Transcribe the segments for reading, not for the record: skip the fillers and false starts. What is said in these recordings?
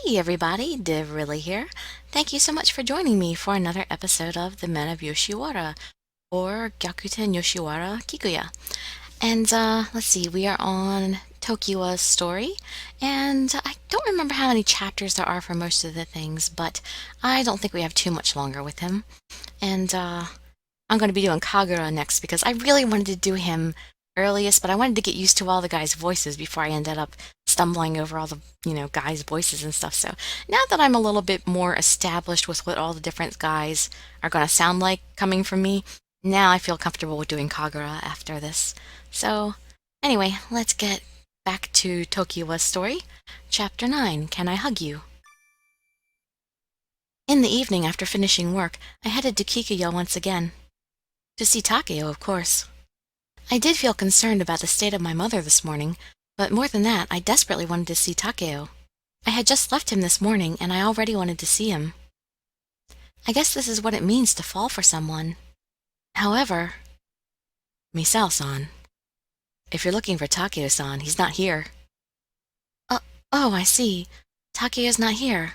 Hey everybody, Dirili here. Thank you so much for joining me for another episode of the Men of Yoshiwara, or Gyakuten Yoshiwara Kikuya. And let's see, we are on Tokiwa's story, and I don't remember how many chapters there are for most of the things, but I don't think we have too much longer with him. And I'm going to be doing Kaguro next because I really wanted to do him earliest, but I wanted to get used to all the guys' voices before I ended up stumbling over all the, guys' voices and stuff. So now that I'm a little bit more established with what all the different guys are going to sound like coming from me, now I feel comfortable with doing Kagura after this. So anyway, let's get back to Tokiwa's story. Chapter 9, Can I Hug You? In the evening after finishing work, I headed to Kikuya once again. To see Takao, of course. I did feel concerned about the state of my mother this morning, but more than that, I desperately wanted to see Takao. I had just left him this morning, and I already wanted to see him. I guess this is what it means to fall for someone. However... Misao-san. If you're looking for Takao-san, he's not here. Oh, I see. Takao's not here.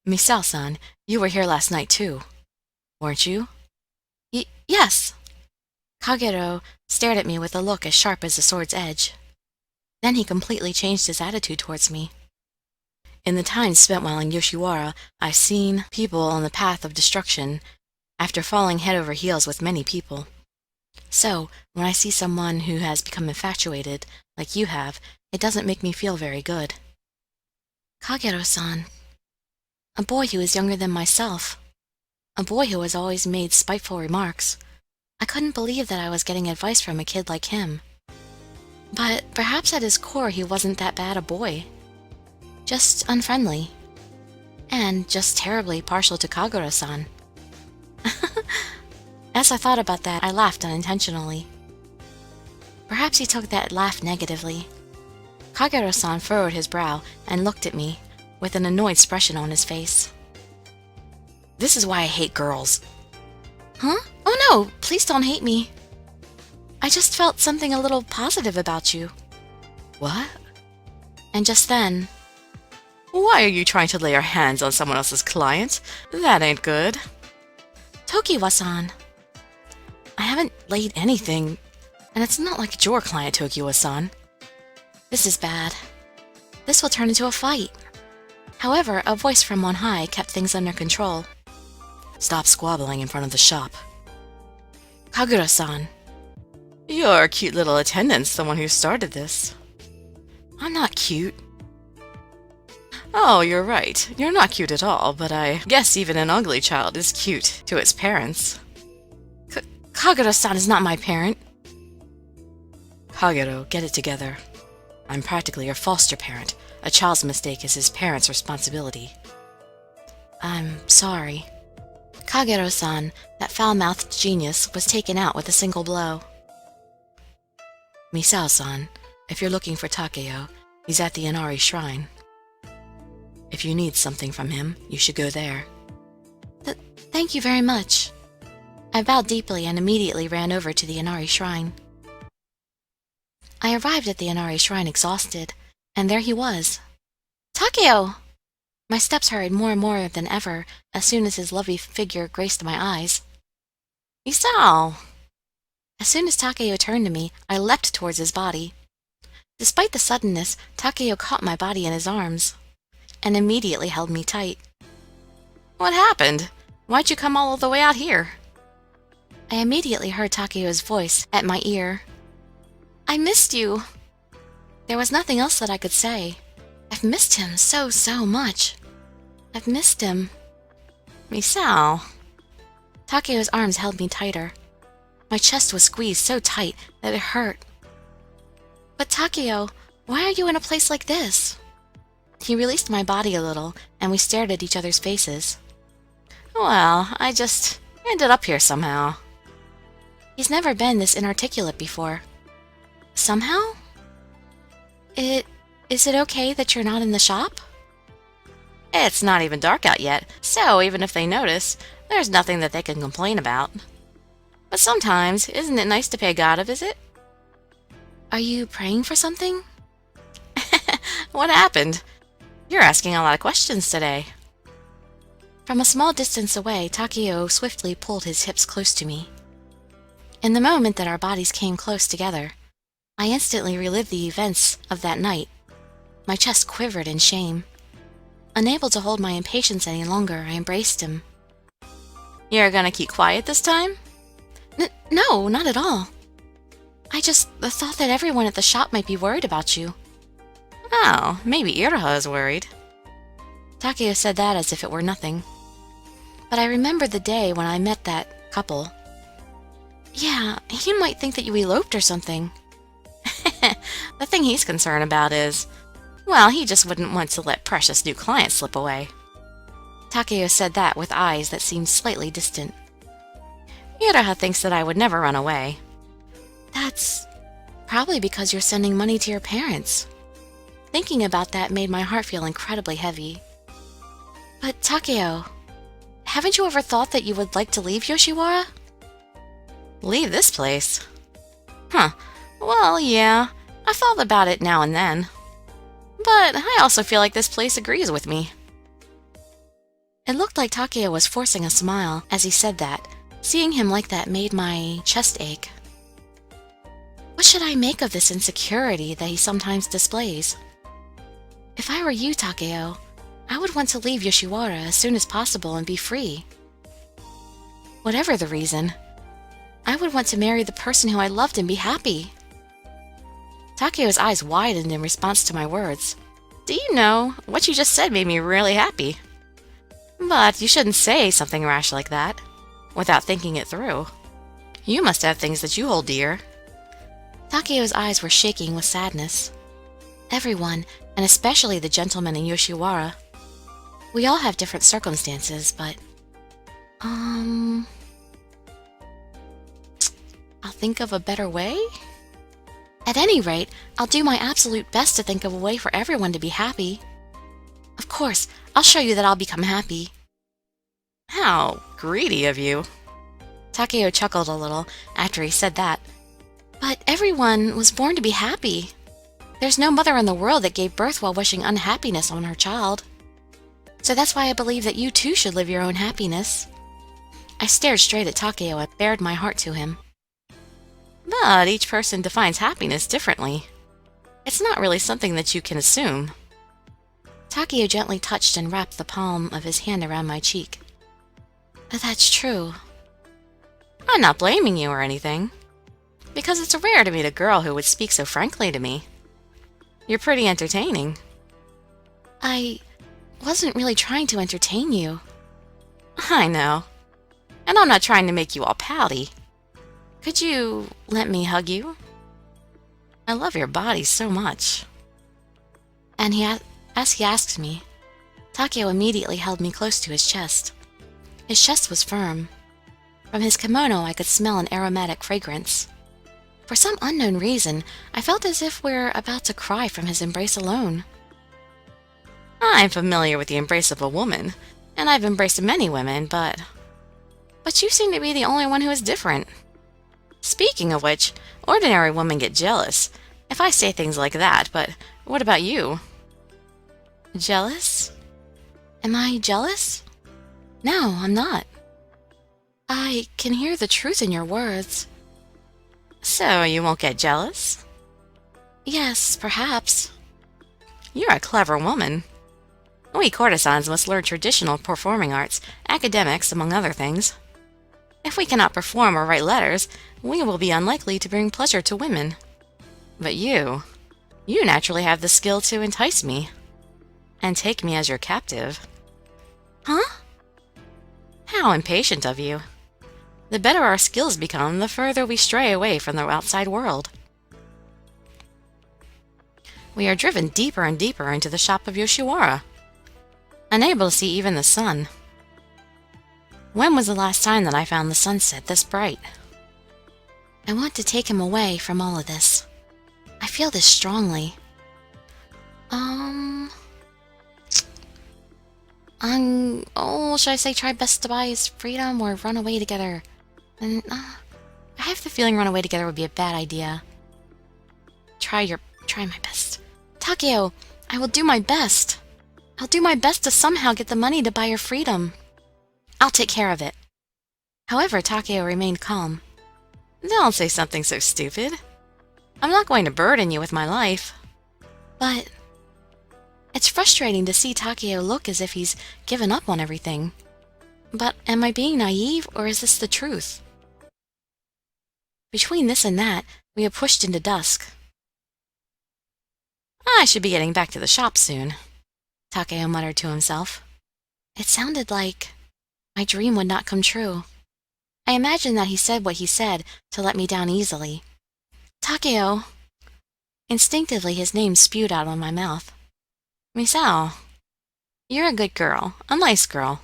Misao-san, you were here last night too, weren't you? Yes. Kaguro stared at me with a look as sharp as a sword's edge. Then he completely changed his attitude towards me. In the time spent while in Yoshiwara, I've seen people on the path of destruction after falling head over heels with many people. So, when I see someone who has become infatuated, like you have, it doesn't make me feel very good. Kaguro-san. A boy who is younger than myself. A boy who has always made spiteful remarks. I couldn't believe that I was getting advice from a kid like him. But perhaps at his core he wasn't that bad a boy. Just unfriendly. And just terribly partial to Kaguro-san. As I thought about that, I laughed unintentionally. Perhaps he took that laugh negatively. Kaguro-san furrowed his brow and looked at me, with an annoyed expression on his face. This is why I hate girls. Huh? Oh no, please don't hate me. I just felt something a little positive about you. What? And just then... Why are you trying to lay your hands on someone else's client? That ain't good. Tokiwa-san. I haven't laid anything, and it's not like it's your client, Tokiwa-san. This is bad. This will turn into a fight. However, a voice from on high kept things under control. Stop squabbling in front of the shop. Kaguro-san. Your cute little attendant's the one who started this. I'm not cute. Oh, you're right. You're not cute at all, but I guess even an ugly child is cute to its parents. Kaguro-san is not my parent. Kaguro, get it together. I'm practically your foster parent. A child's mistake is his parent's responsibility. I'm sorry. Kaguro-san, that foul-mouthed genius, was taken out with a single blow. Misao-san, if you're looking for Takao, he's at the Inari Shrine. If you need something from him, you should go there. Thank you very much. I bowed deeply and immediately ran over to the Inari Shrine. I arrived at the Inari Shrine exhausted, and there he was. Takao! My steps hurried more and more than ever as soon as his lovely figure graced my eyes. Misao! As soon as Takao turned to me, I leapt towards his body. Despite the suddenness, Takao caught my body in his arms, and immediately held me tight. What happened? Why'd you come all the way out here? I immediately heard Takao's voice at my ear. I missed you. There was nothing else that I could say. I've missed him so much. I've missed him. Misao. Takao's arms held me tighter. My chest was squeezed so tight that it hurt. But Takao, why are you in a place like this? He released my body a little, and we stared at each other's faces. Well, I just ended up here somehow. He's never been this inarticulate before. Somehow? Is it okay that you're not in the shop? It's not even dark out yet, so even if they notice, there's nothing that they can complain about. But sometimes, isn't it nice to pay God a visit? Are you praying for something? What happened? You're asking a lot of questions today. From a small distance away, Takao swiftly pulled his hips close to me. In the moment that our bodies came close together, I instantly relived the events of that night. My chest quivered in shame. Unable to hold my impatience any longer, I embraced him. You're gonna keep quiet this time? No, not at all. I just thought that everyone at the shop might be worried about you. Oh, maybe Iroha is worried. Takao said that as if it were nothing. But I remembered the day when I met that couple. Yeah, he might think that you eloped or something. The thing he's concerned about is, well, he just wouldn't want to let precious new clients slip away. Takao said that with eyes that seemed slightly distant. Iroha thinks that I would never run away. That's probably because you're sending money to your parents. Thinking about that made my heart feel incredibly heavy. But Takao, haven't you ever thought that you would like to leave Yoshiwara? Leave this place? Huh. Well, yeah. I thought about it now and then. But I also feel like this place agrees with me. It looked like Takao was forcing a smile as he said that. Seeing him like that made my chest ache. What should I make of this insecurity that he sometimes displays? If I were you, Takao, I would want to leave Yoshiwara as soon as possible and be free. Whatever the reason, I would want to marry the person who I loved and be happy. Takao's eyes widened in response to my words. Do you know, what you just said made me really happy. But you shouldn't say something rash like that, without thinking it through. You must have things that you hold dear. Takao's eyes were shaking with sadness. Everyone, and especially the gentlemen in Yoshiwara. We all have different circumstances, but... I'll think of a better way? At any rate, I'll do my absolute best to think of a way for everyone to be happy. Of course, I'll show you that I'll become happy. How greedy of you. Takao chuckled a little after he said that. But everyone was born to be happy. There's no mother in the world that gave birth while wishing unhappiness on her child. So that's why I believe that you too should live your own happiness. I stared straight at Takao and bared my heart to him. But each person defines happiness differently. It's not really something that you can assume. Takao gently touched and wrapped the palm of his hand around my cheek. That's true. I'm not blaming you or anything, because it's rare to meet a girl who would speak so frankly to me. You're pretty entertaining. I wasn't really trying to entertain you. I know. And I'm not trying to make you all pouty. Could you let me hug you? I love your body so much. And as he asked me, Takao immediately held me close to his chest. His chest was firm. From his kimono, I could smell an aromatic fragrance. For some unknown reason, I felt as if we're about to cry from his embrace alone. I'm familiar with the embrace of a woman, and I've embraced many women, but you seem to be the only one who is different. Speaking of which, ordinary women get jealous if I say things like that, but what about you? Jealous? Am I jealous? No, I'm not. I can hear the truth in your words. So you won't get jealous? Yes, perhaps. You're a clever woman. We courtesans must learn traditional performing arts, academics, among other things. If we cannot perform or write letters, we will be unlikely to bring pleasure to women. But you naturally have the skill to entice me, and take me as your captive. Huh? How impatient of you. The better our skills become, the further we stray away from the outside world. We are driven deeper and deeper into the shop of Yoshiwara, unable to see even the sun. When was the last time that I found the sunset this bright? I want to take him away from all of this. I feel this strongly. Should I say try best to buy his freedom or run away together? And, I have the feeling run away together would be a bad idea. Try my best. Takao, I will do my best. I'll do my best to somehow get the money to buy your freedom. I'll take care of it. However, Takao remained calm. Don't say something so stupid. I'm not going to burden you with my life. But it's frustrating to see Takao look as if he's given up on everything. But am I being naive, or is this the truth? Between this and that, we had pushed into dusk. I should be getting back to the shop soon, Takao muttered to himself. It sounded like my dream would not come true. I imagined that he said what he said to let me down easily. Takao! Instinctively, his name spewed out of my mouth. Misao, you're a good girl, a nice girl.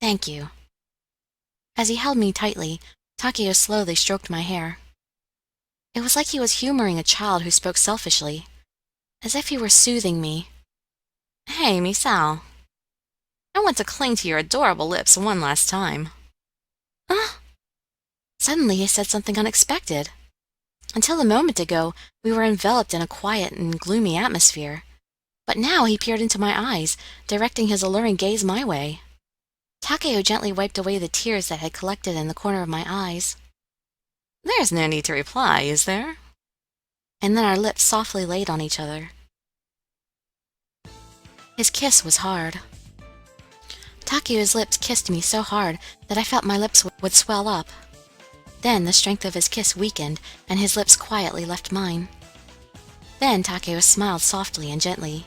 Thank you. As he held me tightly, Takao slowly stroked my hair. It was like he was humoring a child who spoke selfishly, as if he were soothing me. Hey, Misao. I want to cling to your adorable lips one last time. Suddenly he said something unexpected. Until a moment ago, we were enveloped in a quiet and gloomy atmosphere. But now he peered into my eyes, directing his alluring gaze my way. Takao gently wiped away the tears that had collected in the corner of my eyes. There's no need to reply, is there? And then our lips softly laid on each other. His kiss was hard. Takao's lips kissed me so hard that I felt my lips would swell up. Then the strength of his kiss weakened, and his lips quietly left mine. Then Takao smiled softly and gently.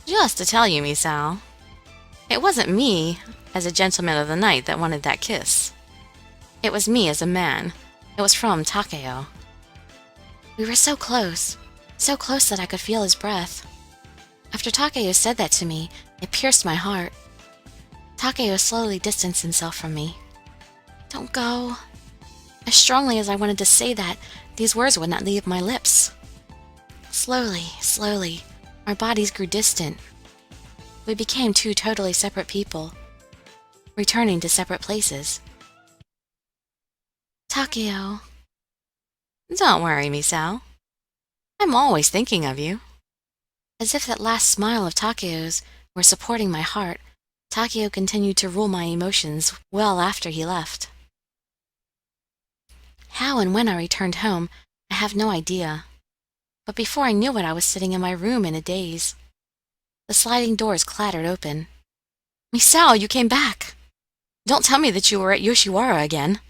Just to tell you, Misao, it wasn't me, as a gentleman of the night, that wanted that kiss. It was me as a man. It was from Takao. We were so close that I could feel his breath. After Takao said that to me, it pierced my heart. Takao slowly distanced himself from me. Don't go. As strongly as I wanted to say that, these words would not leave my lips. Slowly, our bodies grew distant. We became two totally separate people, returning to separate places. Takao. Don't worry, Misao. I'm always thinking of you. As if that last smile of Takao's were supporting my heart, Takao continued to rule my emotions well after he left. How and when I returned home, I have no idea. But before I knew it, I was sitting in my room in a daze. The sliding doors clattered open. Misao, you came back! Don't tell me that you were at Yoshiwara again.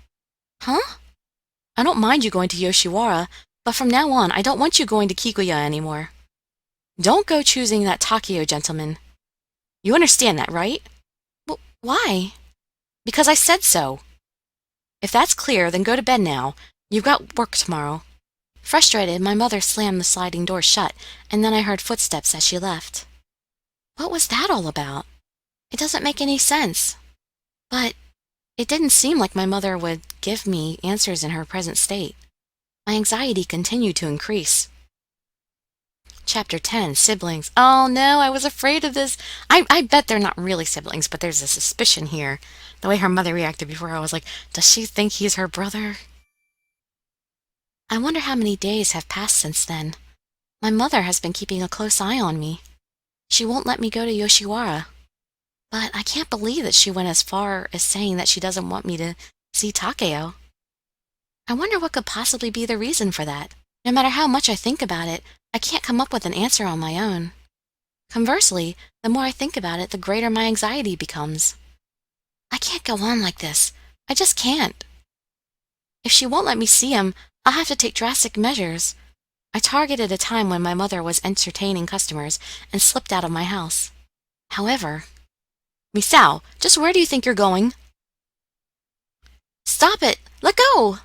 Huh? I don't mind you going to Yoshiwara, but from now on, I don't want you going to Kikuya anymore. Don't go choosing that Takao gentleman. You understand that, right? Why? Because I said so. If that's clear, then go to bed now. You've got work tomorrow. Frustrated, my mother slammed the sliding door shut, and then I heard footsteps as she left. What was that all about? It doesn't make any sense. But it didn't seem like my mother would give me answers in her present state. My anxiety continued to increase. Chapter 10, Siblings. Oh no, I was afraid of this. I bet they're not really siblings, but there's a suspicion here. The way her mother reacted before, I was like, does she think he's her brother? I wonder how many days have passed since then. My mother has been keeping a close eye on me. She won't let me go to Yoshiwara. But I can't believe that she went as far as saying that she doesn't want me to see Takao. I wonder what could possibly be the reason for that. No matter how much I think about it, I can't come up with an answer on my own. Conversely, the more I think about it, the greater my anxiety becomes. I can't go on like this. I just can't. If she won't let me see him, I'll have to take drastic measures. I targeted a time when my mother was entertaining customers and slipped out of my house. However, Misao, just where do you think you're going? Stop it! Let go!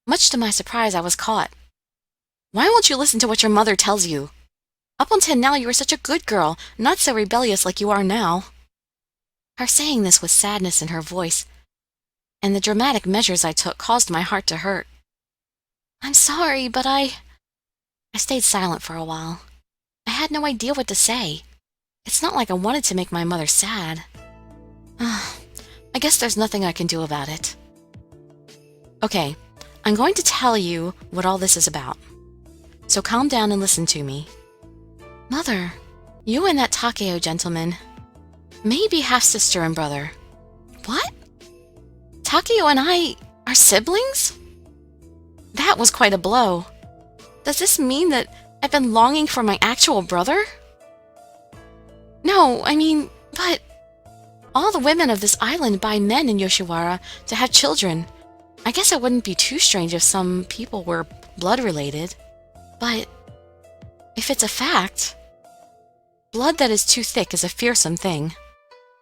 Much to my surprise, I was caught. Why won't you listen to what your mother tells you? Up until now, you were such a good girl, not so rebellious like you are now. Her saying this with sadness in her voice, and the dramatic measures I took caused my heart to hurt. I'm sorry, but I stayed silent for a while. I had no idea what to say. It's not like I wanted to make my mother sad. I guess there's nothing I can do about it. Okay, I'm going to tell you what all this is about. So calm down and listen to me. Mother, You and that Takao gentleman may be half-sister and brother. What? Takao and I are siblings? That was quite a blow. Does this mean that I've been longing for my actual brother? No, I mean, but all the women of this island buy men in Yoshiwara to have children. I guess it wouldn't be too strange if some people were blood-related. But if it's a fact, blood that is too thick is a fearsome thing.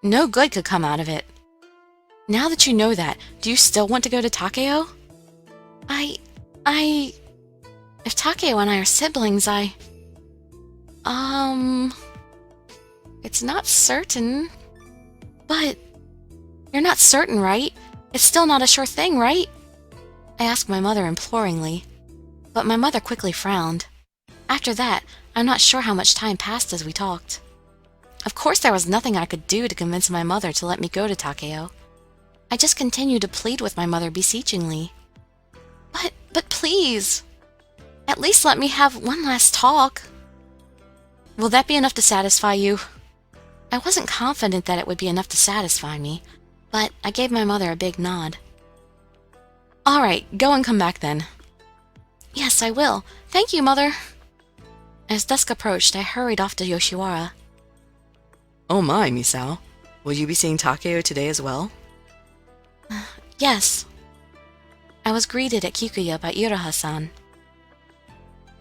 No good could come out of it. Now that you know that, do you still want to go to Takao? If Takao and I are siblings, it's not certain. But you're not certain, right? It's still not a sure thing, right? I asked my mother imploringly, but my mother quickly frowned. After that, I'm not sure how much time passed as we talked. Of course there was nothing I could do to convince my mother to let me go to Takao. I just continued to plead with my mother beseechingly. But please, at least let me have one last talk. Will that be enough to satisfy you? I wasn't confident that it would be enough to satisfy me, but I gave my mother a big nod. All right, go and come back then. Yes, I will. Thank you, Mother. As dusk approached, I hurried off to Yoshiwara. Oh my, Misao. Will you be seeing Takao today as well? Yes. I was greeted at Kikuya by Iroha-san.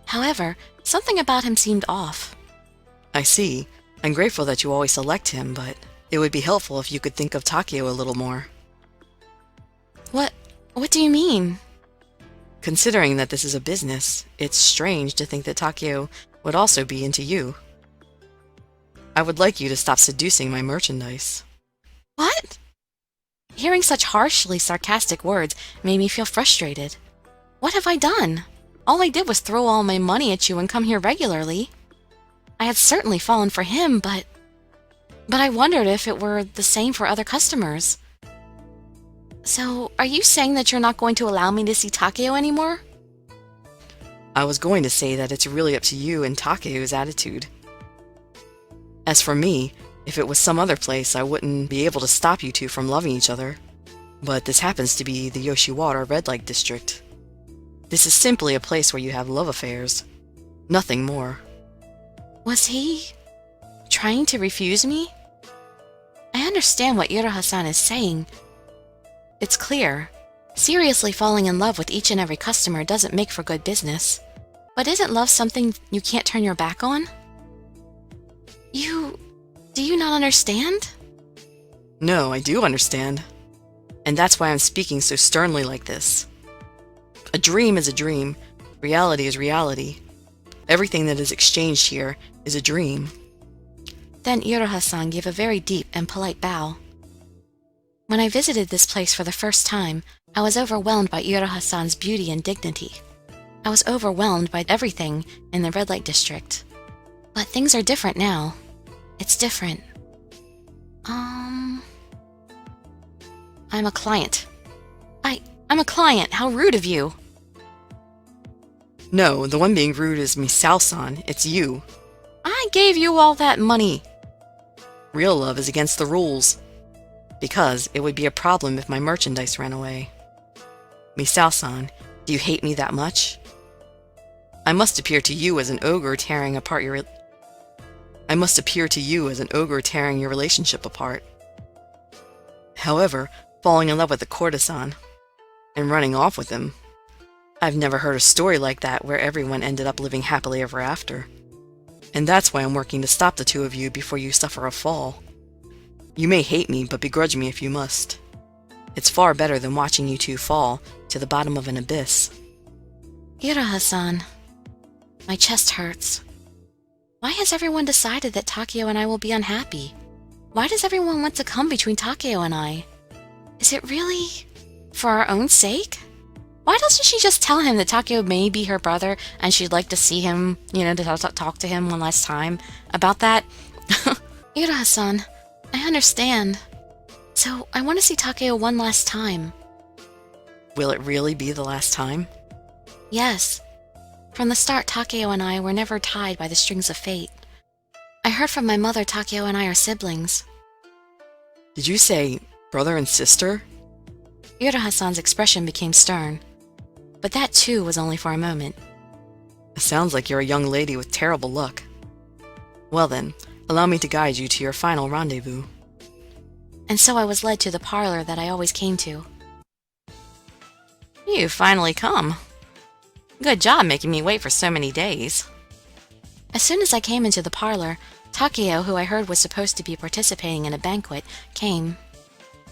However, something about him seemed off. I see. I'm grateful that you always select him, but it would be helpful if you could think of Takao a little more. What do you mean? Considering that this is a business, it's strange to think that Takao would also be into you. I would like you to stop seducing my merchandise. What? Hearing such harshly sarcastic words made me feel frustrated. What have I done? All I did was throw all my money at you and come here regularly. I had certainly fallen for him, but I wondered if it were the same for other customers. So, are you saying that you're not going to allow me to see Takao anymore? I was going to say that it's really up to you and Takao's attitude. As for me, if it was some other place, I wouldn't be able to stop you two from loving each other. But this happens to be the Yoshiwara red light district. This is simply a place where you have love affairs. Nothing more. Was he trying to refuse me? I understand what Iroha-san is saying. It's clear. Seriously falling in love with each and every customer doesn't make for good business. But isn't love something you can't turn your back on? Do you not understand? No, I do understand. And that's why I'm speaking so sternly like this. A dream is a dream. Reality is reality. Everything that is exchanged here is a dream. Then Iroha-san gave a very deep and polite bow. When I visited this place for the first time, I was overwhelmed by Iroha-san's beauty and dignity. I was overwhelmed by everything in the red light district. But things are different now. It's different. I'm a client. I'm a client. How rude of you. No, the one being rude is Misao-san. It's you. I gave you all that money. Real love is against the rules. Because it would be a problem if my merchandise ran away. Misao-san, do you hate me that much? I must appear to you as an ogre tearing your relationship apart. However, falling in love with a courtesan and running off with him, I've never heard a story like that where everyone ended up living happily ever after. And that's why I'm working to stop the two of you before you suffer a fall. You may hate me, but begrudge me if you must. It's far better than watching you two fall to the bottom of an abyss. Iroha-san, my chest hurts. Why has everyone decided that Takao and I will be unhappy? Why does everyone want to come between Takao and I? Is it really for our own sake? Why doesn't she just tell him that Takao may be her brother and she'd like to see him, to talk to him one last time about that? Iroha-san, I understand. So, I want to see Takao one last time. Will it really be the last time? Yes. From the start, Takao and I were never tied by the strings of fate. I heard from my mother Takao and I are siblings. Did you say brother and sister? Iroha-san's expression became stern, but that too was only for a moment. It sounds like you're a young lady with terrible luck. Well then, allow me to guide you to your final rendezvous. And so I was led to the parlor that I always came to. You've finally come. Good job making me wait for so many days. As soon as I came into the parlor, Takao, who I heard was supposed to be participating in a banquet, came.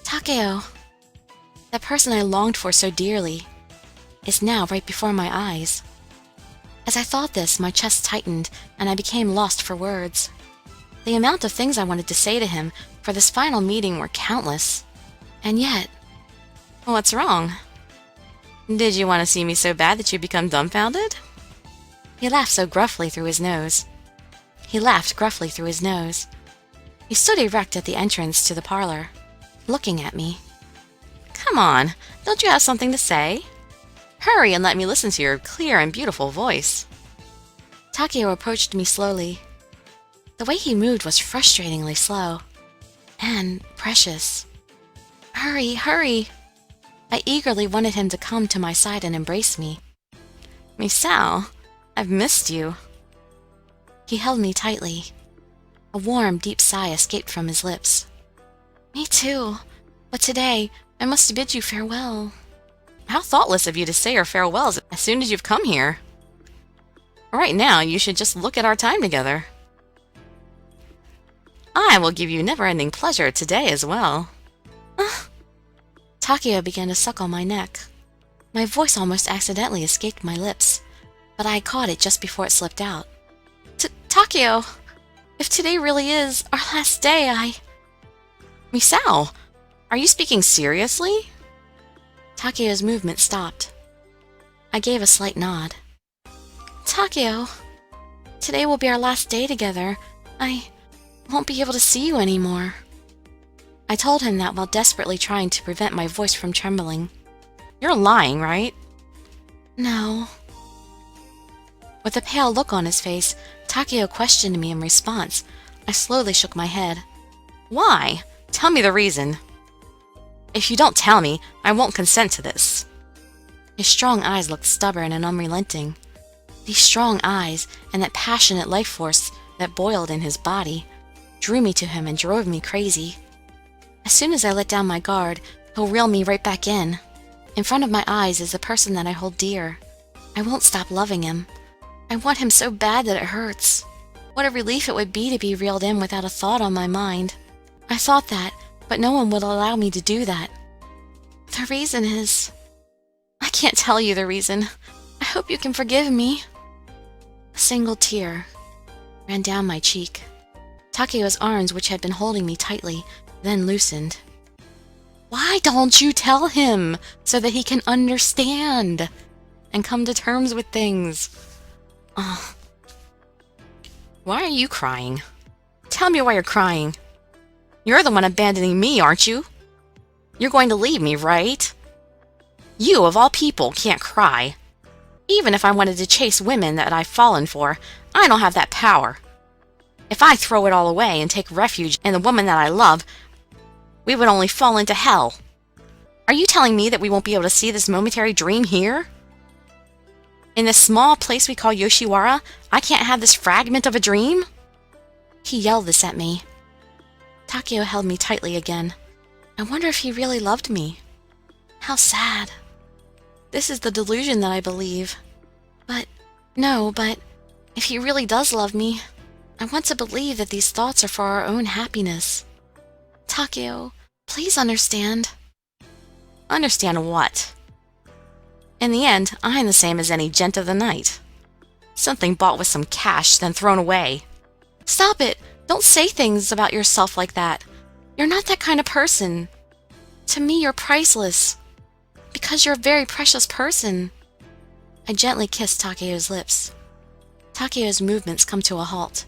Takao, that person I longed for so dearly, is now right before my eyes. As I thought this, my chest tightened, and I became lost for words. The amount of things I wanted to say to him for this final meeting were countless. And yet... What's wrong? Did you want to see me so bad that you become dumbfounded? He laughed gruffly through his nose. He stood erect at the entrance to the parlor, looking at me. Come on, don't you have something to say? Hurry and let me listen to your clear and beautiful voice. Takao approached me slowly. The way he moved was frustratingly slow. And precious. Hurry, hurry! I eagerly wanted him to come to my side and embrace me. Misao, I've missed you. He held me tightly. A warm, deep sigh escaped from his lips. Me too. But today, I must bid you farewell. How thoughtless of you to say your farewells as soon as you've come here. Right now, you should just look at our time together. I will give you never-ending pleasure today as well. Takao began to suck on my neck. My voice almost accidentally escaped my lips, but I caught it just before it slipped out. Takao, if today really is our last day, Misao, are you speaking seriously? Takao's movement stopped. I gave a slight nod. Takao, today will be our last day together. I won't be able to see you anymore. I told him that while desperately trying to prevent my voice from trembling. You're lying, right? No. With a pale look on his face, Takao questioned me in response. I slowly shook my head. Why? Tell me the reason. If you don't tell me, I won't consent to this. His strong eyes looked stubborn and unrelenting. These strong eyes and that passionate life force that boiled in his body drew me to him and drove me crazy. As soon as I let down my guard, he'll reel me right back in. In front of my eyes is the person that I hold dear. I won't stop loving him. I want him so bad that it hurts. What a relief it would be to be reeled in without a thought on my mind. I thought that, but no one would allow me to do that. The reason is... I can't tell you the reason. I hope you can forgive me. A single tear ran down my cheek. Takao's arms, which had been holding me tightly, then loosened. Why don't you tell him so that he can understand and come to terms with things? Why are you crying? Tell me why you're crying. You're the one abandoning me, aren't you? You're going to leave me, right? You, of all people, can't cry. Even if I wanted to chase women that I've fallen for, I don't have that power. If I throw it all away and take refuge in the woman that I love, we would only fall into hell. Are you telling me that we won't be able to see this momentary dream here? In this small place we call Yoshiwara, I can't have this fragment of a dream? He yelled this at me. Takao held me tightly again. I wonder if he really loved me. How sad. This is the delusion that I believe. But if he really does love me, I want to believe that these thoughts are for our own happiness. Takao, please understand. Understand what? In the end, I'm the same as any gent of the night. Something bought with some cash, then thrown away. Stop it! Don't say things about yourself like that. You're not that kind of person. To me, you're priceless. Because you're a very precious person. I gently kissed Takao's lips. Takao's movements come to a halt.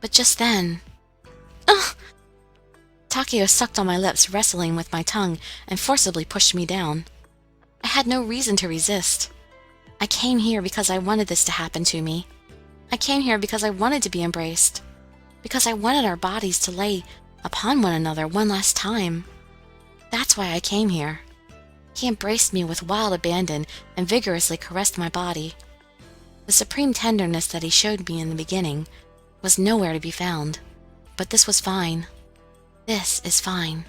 But just then... Ugh! Takao sucked on my lips, wrestling with my tongue, and forcibly pushed me down. I had no reason to resist. I came here because I wanted this to happen to me. I came here because I wanted to be embraced. because I wanted our bodies to lay upon one another one last time. That's why I came here. He embraced me with wild abandon and vigorously caressed my body. The supreme tenderness that he showed me in the beginning was nowhere to be found. But this was fine. This is fine.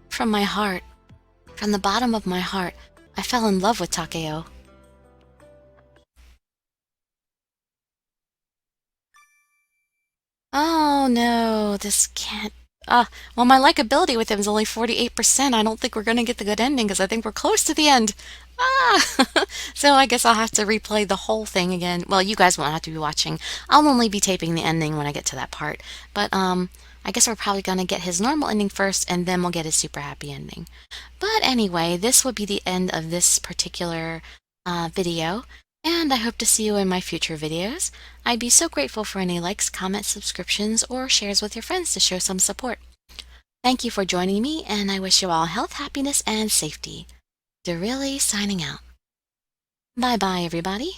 From my heart, from the bottom of my heart, I fell in love with Takao. Oh no, this can't. Well, my likability with him is only 48%. I don't think we're going to get the good ending because I think we're close to the end. So I guess I'll have to replay the whole thing again. Well, you guys won't have to be watching. I'll only be taping the ending when I get to that part. But I guess we're probably going to get his normal ending first, and then we'll get his super happy ending. But anyway, this will be the end of this particular video. And I hope to see you in my future videos. I'd be so grateful for any likes, comments, subscriptions, or shares with your friends to show some support. Thank you for joining me, and I wish you all health, happiness, and safety. Dirili signing out. Bye-bye, everybody.